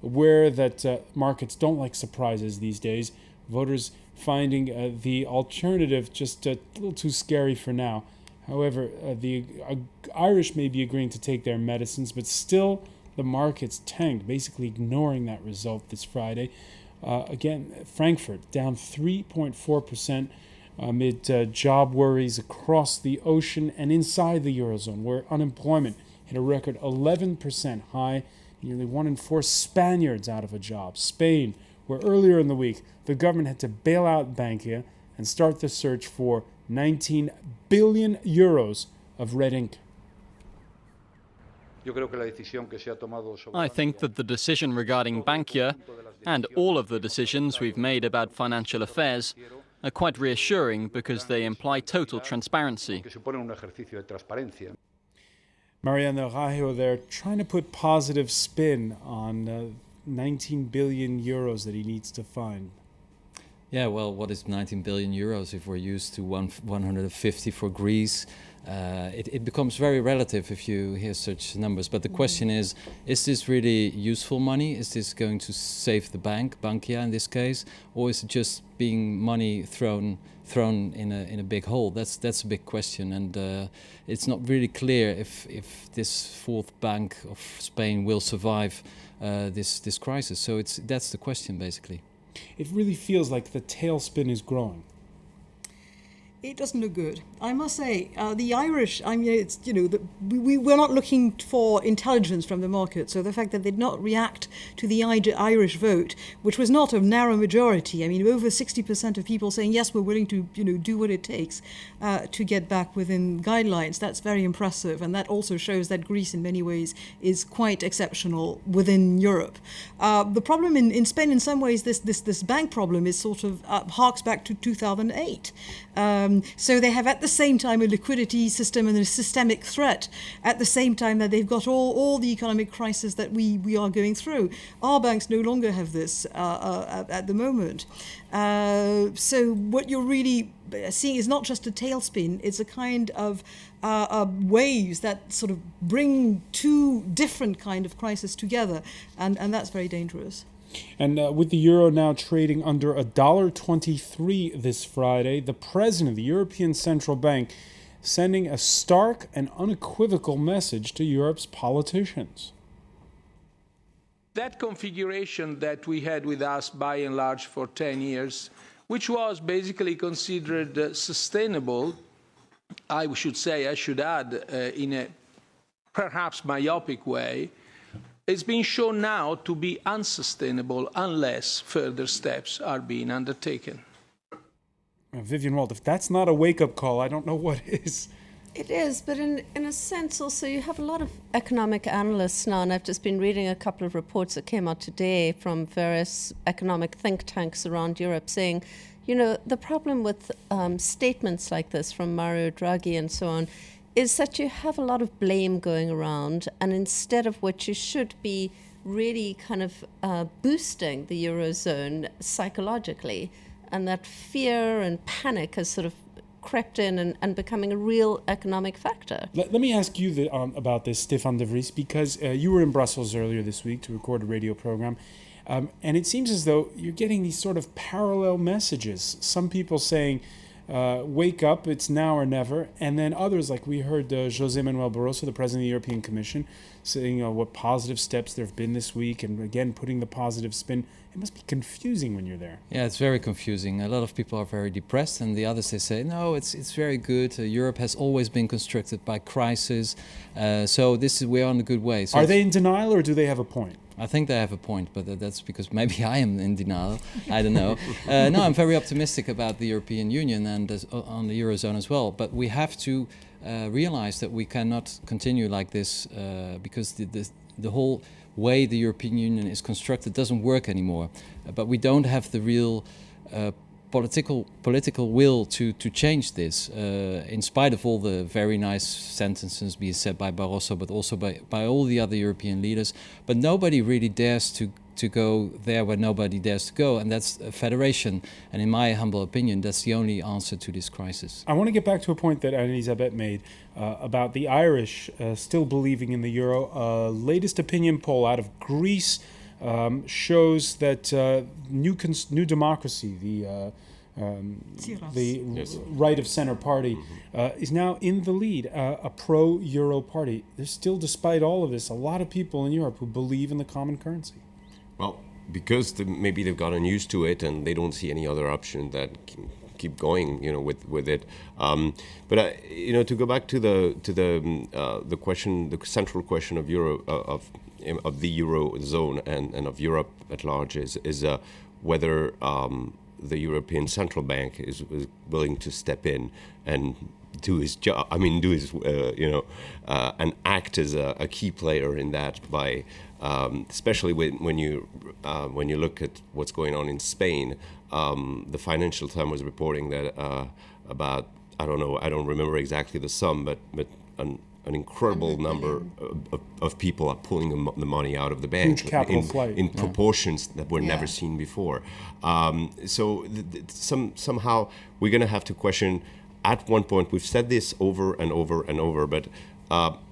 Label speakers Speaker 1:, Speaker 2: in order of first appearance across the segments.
Speaker 1: aware that markets don't like surprises these days. Voters finding the alternative just a little too scary for now. However, the Irish may be agreeing to take their medicines, but still the markets tanked, basically ignoring that result this Friday. Again, Frankfurt down 3.4% amid job worries across the ocean and inside the Eurozone, where unemployment hit a record 11% high, nearly 1 in 4 Spaniards out of a job. Spain, where earlier in the week the government had to bail out Bankia and start the search for 19 billion euros of red ink.
Speaker 2: I think that the decision regarding Bankia and all of the decisions we've made about financial affairs are quite reassuring because they imply total transparency.
Speaker 1: Mariano Rajo there trying to put positive spin on 19 billion euros that he needs to find.
Speaker 3: Yeah, well, what is 19 billion euros if we're used to 150 for Greece? It becomes very relative if you hear such numbers. But the question is this really useful money? Is this going to save the Bankia in this case? Or is it just being money thrown in a big hole? That's a big question. And it's not really clear if this fourth bank of Spain will survive this crisis. So that's the question, basically.
Speaker 1: It really feels like the tailspin is growing.
Speaker 4: It doesn't look good. I must say, the Irish, it's, we're not looking for intelligence from the market. So the fact that they did not react to the Irish vote, which was not a narrow majority. I mean, over 60% of people saying, yes, we're willing to, do what it takes to get back within guidelines. That's very impressive. And that also shows that Greece, in many ways, is quite exceptional within Europe. The problem in Spain, in some ways, this bank problem is sort of harks back to 2008. So they have at the same time a liquidity system and a systemic threat at the same time that they've got all the economic crisis that we are going through. Our banks no longer have this at the moment. So what you're really seeing is not just a tailspin, it's a kind of waves that sort of bring two different kind of crises together, and that's very dangerous.
Speaker 1: And with the euro now trading under $1.23 this Friday, the president of the European Central Bank sending a stark and unequivocal message to Europe's politicians.
Speaker 5: That configuration that we had with us by and large for 10 years, which was basically considered sustainable, I should add, in a perhaps myopic way, it's been shown now to be unsustainable unless further steps are being undertaken.
Speaker 1: Vivian Wald, if that's not a wake-up call, I don't know what is.
Speaker 6: It is, but in a sense also you have a lot of economic analysts now, and I've just been reading a couple of reports that came out today from various economic think tanks around Europe saying, the problem with statements like this from Mario Draghi and so on is that you have a lot of blame going around, and instead of which you should be really kind of boosting the Eurozone psychologically, and that fear and panic has sort of crept in and becoming a real economic factor.
Speaker 1: Let me ask you about this, Stefan de Vries, because you were in Brussels earlier this week to record a radio program, and it seems as though you're getting these sort of parallel messages. Some people saying, wake up, it's now or never. And then others, like we heard José Manuel Barroso, the president of the European Commission, saying what positive steps there have been this week, and again, putting the positive spin. It must be confusing when you're there.
Speaker 3: Yeah, it's very confusing. A lot of people are very depressed, and the others, they say, no, it's very good. Europe has always been constructed by crisis, so we're on a good way. So
Speaker 1: are they in denial, or do they have a point?
Speaker 3: I think they have a point, but that's because maybe I am in denial. I don't know. No, I'm very optimistic about the European Union and on the Eurozone as well. But we have to realize that we cannot continue like this because the whole way the European Union is constructed doesn't work anymore. But we don't have the real political will to change this, in spite of all the very nice sentences being said by Barroso, but also by all the other European leaders. But nobody really dares to go there where nobody dares to go, and that's a federation. And in my humble opinion, that's the only answer to this crisis.
Speaker 1: I want to get back to a point that Elisabeth made about the Irish still believing in the euro. Latest opinion poll out of Greece shows that New Democracy, the right of center party, is now in the lead, a pro-Euro party. There's still, despite all of this, a lot of people in Europe who believe in the common currency.
Speaker 7: Well, because maybe they've gotten used to it and they don't see any other option that keep going, with it. But to go back to the question, the central question of of the Eurozone and of Europe at large is whether the European Central Bank is willing to step in and do his job. And act as a key player in that by, especially when you look at what's going on in Spain. The Financial Times was reporting that about, I don't remember exactly the sum, but an incredible number of people are pulling the money out of the bank
Speaker 1: Huge capital flight.
Speaker 7: In proportions that were never seen before. So somehow we're going to have to question. At one point, we've said this over and over and over, but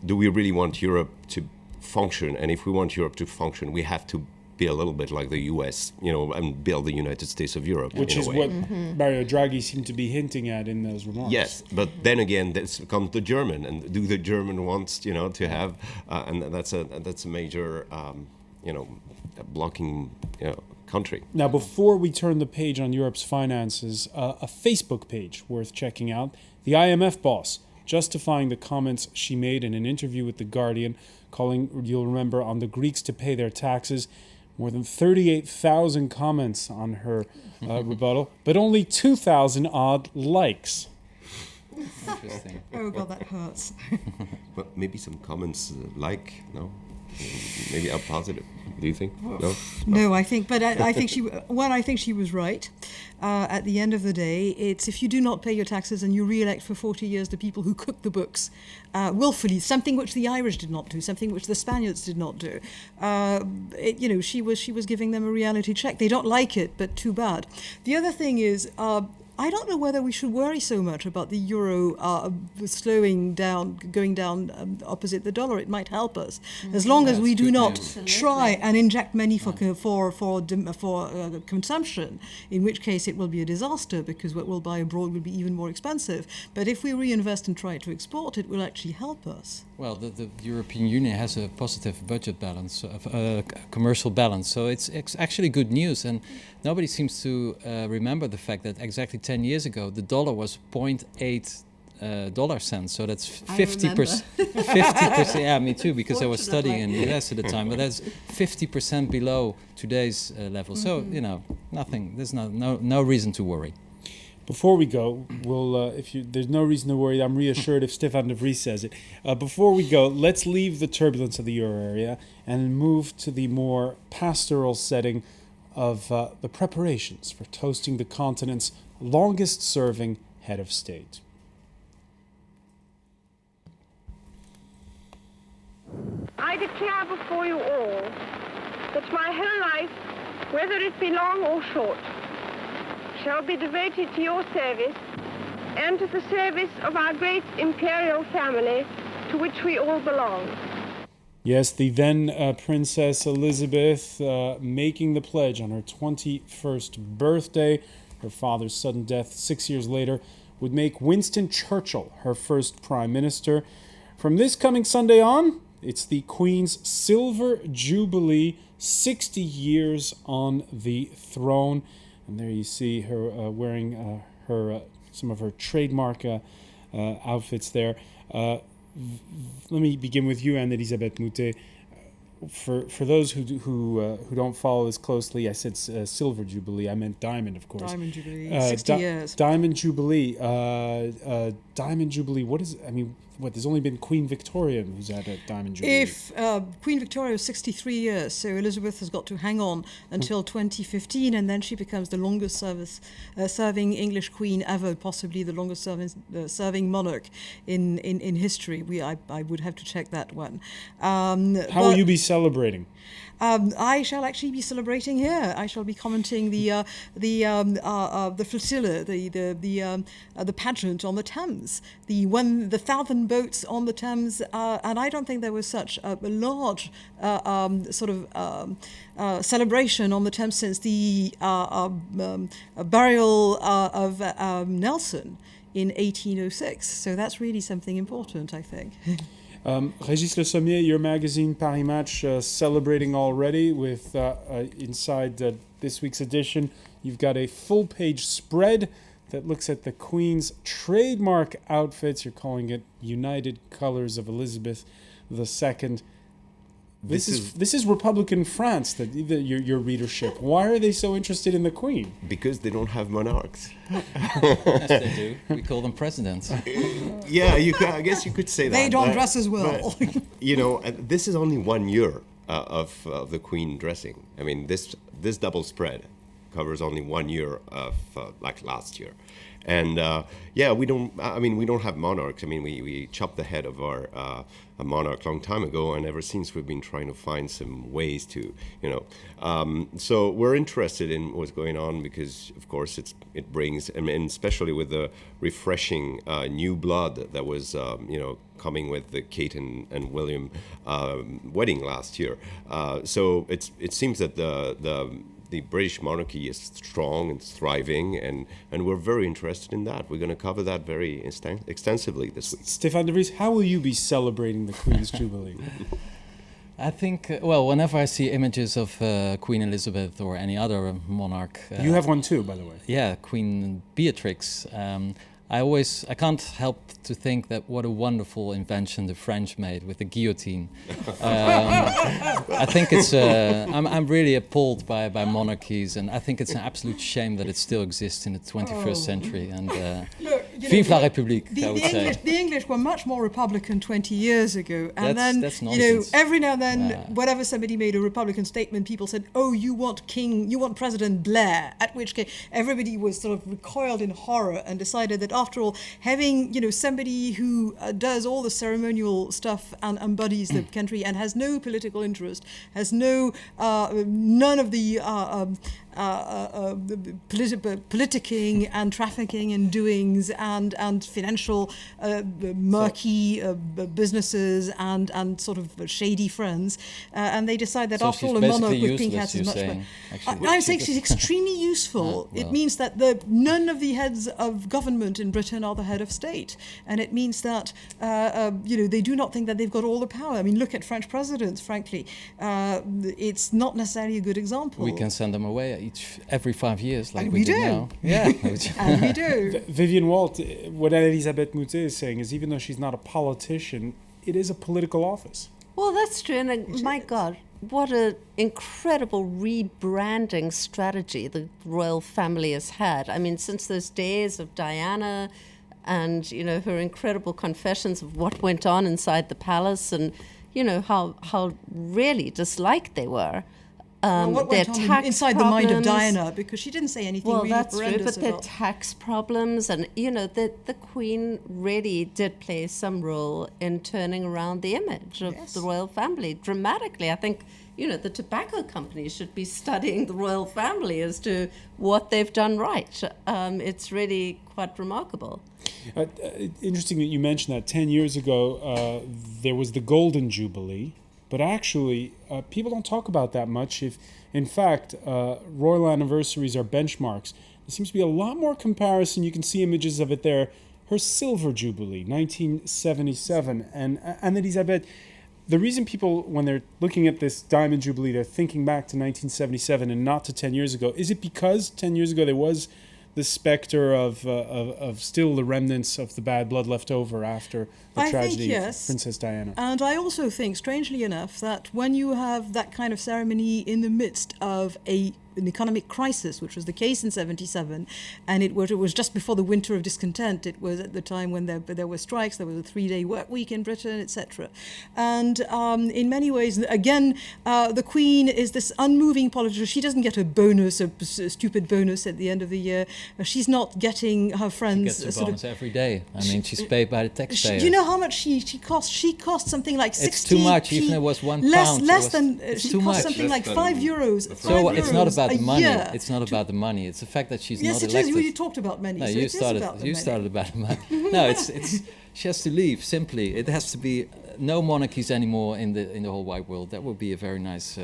Speaker 7: do we really want Europe to function? And if we want Europe to function, we have to be a little bit like the U.S., and build the United States of Europe.
Speaker 1: Which is what Mario Draghi seemed to be hinting at in those remarks.
Speaker 7: Yes, but then again, this comes the German, and do the German wants, to have, and that's a major, blocking, country.
Speaker 1: Now, before we turn the page on Europe's finances, a Facebook page worth checking out. The IMF boss justifying the comments she made in an interview with The Guardian, calling, you'll remember, on the Greeks to pay their taxes. More than 38,000 comments on her rebuttal, but only 2,000 odd likes.
Speaker 3: Interesting.
Speaker 4: Oh God, that hurts.
Speaker 7: Well, maybe some comments no? Maybe are positive. Do you think? No.
Speaker 4: No, I think she was right. At the end of the day, it's if you do not pay your taxes and you re-elect for 40 years the people who cook the books willfully, something which the Irish did not do, something which the Spaniards did not do. She was giving them a reality check. They don't like it, but too bad. The other thing is, I don't know whether we should worry so much about the euro going down opposite the dollar. It might help us as long as we do not try and inject money for consumption. In which case, it will be a disaster because what we'll buy abroad will be even more expensive. But if we reinvest and try to export, it will actually help us.
Speaker 3: Well, the European Union has a positive budget balance, commercial balance, so it's actually good news. And nobody seems to remember the fact that exactly 10 years ago, the dollar was 0.8 dollar cents. So that's 50%. 50%. Yeah, me too, because I was studying in the US at the time. But that's 50% below today's level. So nothing. There's no reason to worry.
Speaker 1: Before we go, there's no reason to worry. I'm reassured if Stefan de Vries says it. Before we go, let's leave the turbulence of the euro area and move to the more pastoral setting of the preparations for toasting the continent's longest-serving head of state.
Speaker 8: I declare before you all that my whole life, whether it be long or short, shall be devoted to your service and to the service of our great imperial family to which we all belong.
Speaker 1: Yes, the then Princess Elizabeth making the pledge on her 21st birthday. Her father's sudden death 6 years later would make Winston Churchill her first prime minister. From this coming Sunday on, it's the Queen's Silver Jubilee, 60 years on the throne. And there you see her wearing some of her trademark outfits there. Let me begin with you, Anne-Elisabeth Moutet. For those who don't follow this closely, I said Silver Jubilee. I meant Diamond, of course.
Speaker 4: Diamond Jubilee, 60 years.
Speaker 1: Diamond Jubilee. Diamond Jubilee. There's only been Queen Victoria who's had a Diamond Jubilee.
Speaker 4: If Queen Victoria is 63 years, so Elizabeth has got to hang on until 2015, and then she becomes the longest serving English queen ever, possibly the longest serving monarch in history. I would have to check that one.
Speaker 1: How will you be celebrating?
Speaker 4: I shall actually be celebrating here. I shall be commenting the flotilla, the pageant on the Thames, the 1,000 boats on the Thames, and I don't think there was such a large celebration on the Thames since the burial of Nelson in 1806. So that's really something important, I think.
Speaker 1: Régis Le Sommier, your magazine Paris Match celebrating already with inside this week's edition. You've got a full-page spread that looks at the Queen's trademark outfits. You're calling it United Colors of Elizabeth II. This is Republican France, your readership. Why are they so interested in the Queen?
Speaker 7: Because they don't have monarchs.
Speaker 3: Yes, they do. We call them presidents.
Speaker 7: Yeah, I guess you could say that.
Speaker 4: They don't dress as well.
Speaker 7: But, this is only 1 year of the Queen dressing. I mean, this double spread covers only 1 year of like last year. And we don't have monarchs. I mean, we chopped the head of our a monarch a long time ago, and ever since we've been trying to find some ways to, so we're interested in what's going on because, of course, it brings, and especially with the refreshing new blood that was, coming with the Kate and William wedding last year. So it seems that the British monarchy is strong and thriving, and we're very interested in that. We're going to cover that very extensively this week.
Speaker 1: Stéphane de Vries, how will you be celebrating the Queen's Jubilee?
Speaker 3: I think, whenever I see images of Queen Elizabeth or any other monarch...
Speaker 1: you have one too, by the way.
Speaker 3: Yeah, Queen Beatrix. I can't help to think that what a wonderful invention the French made with the guillotine. I think it's. I'm really appalled by monarchies, and I think it's an absolute shame that it still exists in the 21st century. And vive la République! I would say
Speaker 4: the English were much more Republican 20 years ago, and
Speaker 3: that's nonsense.
Speaker 4: Every now and then, whenever somebody made a Republican statement, people said, "Oh, you want President Blair," at which case everybody was sort of recoiled in horror and decided that after all, having somebody who does all the ceremonial stuff and embodies the country and has no political interest, has none of the politicking and trafficking and doings and financial murky bebusinesses and sort of shady friends, and they decide that after all a monarch with pink hats is much better. I'm saying she's extremely useful. It means that none of the heads of government in Britain are the head of state, and it means that they do not think that they've got all the power. I mean, look at French presidents. Frankly, it's not necessarily a good example.
Speaker 3: We can send them away every 5 years, like
Speaker 4: and
Speaker 3: we
Speaker 4: do
Speaker 3: now. Yeah,
Speaker 4: and we do.
Speaker 1: Vivian Walt, what Elisabeth Moutet is saying is, even though she's not a politician, it is a political office.
Speaker 6: Well, that's true, and my God, what an incredible rebranding strategy the royal family has had. I mean, since those days of Diana and, her incredible confessions of what went on inside the palace and, how really disliked they were.
Speaker 4: What went on inside the mind of Diana, because she didn't say anything really horrendous.
Speaker 6: Well, that's true, but their tax problems and, the Queen really did play some role in turning around the image of the royal family dramatically. I think, the tobacco companies should be studying the royal family as to what they've done right. It's really quite remarkable.
Speaker 1: Interesting that you mentioned that. 10 years ago, there was the Golden Jubilee. But actually, people don't talk about that much. If, in fact, royal anniversaries are benchmarks, there seems to be a lot more comparison. You can see images of it there. Her Silver Jubilee, 1977. And Elisabeth, the reason people, when they're looking at this Diamond Jubilee, they're thinking back to 1977 and not to 10 years ago. Is it because 10 years ago there was the specter of still the remnants of the bad blood left over after the tragedy of Princess Diana?
Speaker 4: And I also think, strangely enough, that when you have that kind of ceremony in the midst of an economic crisis, which was the case in 77, and it was just before the winter of discontent. It was at the time when there were strikes, there was a 3-day work week in Britain, etc. And in many ways, again, the Queen is this unmoving politician. She doesn't get a bonus, a stupid bonus at the end of the year. She's not getting her friends.
Speaker 3: She gets a bonus every day. I mean, she's paid by the taxpayer.
Speaker 4: Do you know how much she costs? She costs something like 60.
Speaker 3: It's too much, even if it was £1.
Speaker 4: Less than
Speaker 3: it's
Speaker 4: she
Speaker 3: too
Speaker 4: costs
Speaker 3: much.
Speaker 4: something like €5.
Speaker 3: So it's not about about the money.
Speaker 4: year.
Speaker 3: It's not about the money. It's the fact that she's
Speaker 4: Yes,
Speaker 3: not
Speaker 4: it
Speaker 3: elected.
Speaker 4: is. You talked about money.
Speaker 3: No,
Speaker 4: so
Speaker 3: you
Speaker 4: it is
Speaker 3: started.
Speaker 4: about the
Speaker 3: You
Speaker 4: money.
Speaker 3: started about the money. No, it's she has to leave. Simply, it has to be no monarchies anymore in the whole wide world. That would be a very nice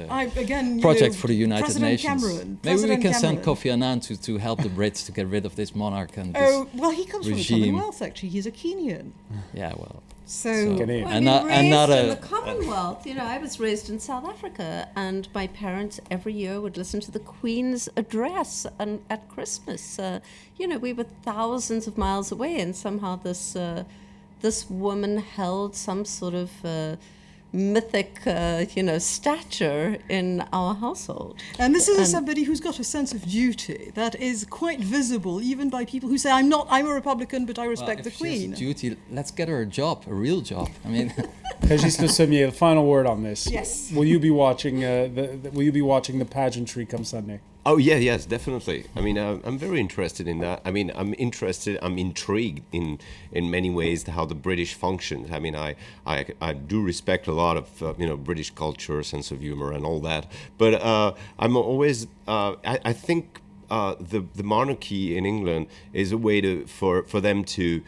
Speaker 3: project for the United
Speaker 4: President
Speaker 3: Nations.
Speaker 4: Cameron,
Speaker 3: Maybe we can send
Speaker 4: Cameron.
Speaker 3: Kofi Annan to help the Brits to get rid of this monarch and this
Speaker 4: Oh, well, he comes from the
Speaker 3: regime.
Speaker 4: Commonwealth, actually. He's a Kenyan.
Speaker 3: Yeah, well.
Speaker 4: So
Speaker 1: Ghanaian.
Speaker 6: Well,
Speaker 3: And not-
Speaker 6: raised
Speaker 3: and not
Speaker 6: in
Speaker 3: a-
Speaker 6: the Commonwealth. You know, I was raised in South Africa, and my parents every year would listen to the Queen's address and at Christmas. You know, we were thousands of miles away, and somehow this woman held some sort of mythic, stature in our household.
Speaker 4: And this is somebody who's got a sense of duty that is quite visible, even by people who say, I'm a Republican, but I respect the
Speaker 3: If she has a
Speaker 4: Queen.
Speaker 3: duty, let's get her a job, a real job. I mean,
Speaker 1: Régis Le Sommier, final word on this.
Speaker 4: Yes.
Speaker 1: Will you be watching the pageantry come Sunday?
Speaker 7: Oh yeah, yes, definitely. I mean, I'm very interested in that. I mean, I'm intrigued in many ways how the British functions. I mean, I do respect a lot of British culture, sense of humor, and all that. But I'm always I think the monarchy in England is a way for them to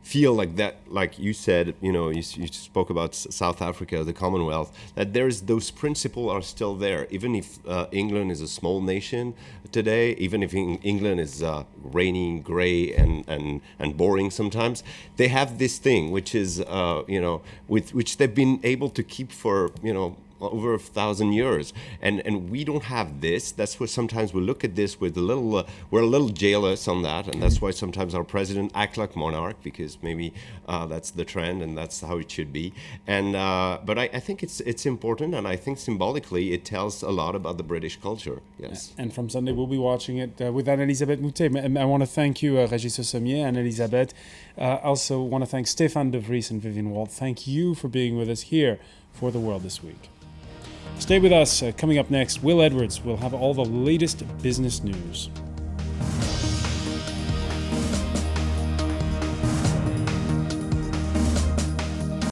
Speaker 7: feel like that, like you said, you spoke about South Africa, the Commonwealth, that those principles are still there. Even if England is a small nation today, even if England is rainy, grey, and boring sometimes, they have this thing which is, which they've been able to keep for, over 1,000 years, and we don't have this. That's why sometimes we look at this with we're a little jealous on that, and that's why sometimes our president act like monarch, because maybe that's the trend and that's how it should be. And but I think it's important, and I think symbolically it tells a lot about the British culture. Yes.
Speaker 1: And from Sunday we'll be watching it with Anne-Elisabeth Moutet. I want to thank you, Régis Le Sommier, Anne-Elisabeth. Also want to thank Stéphane De Vries and Vivian Walt. Thank you for being with us here for The World This Week. Stay with us. Coming up next, Will Edwards will have all the latest business news.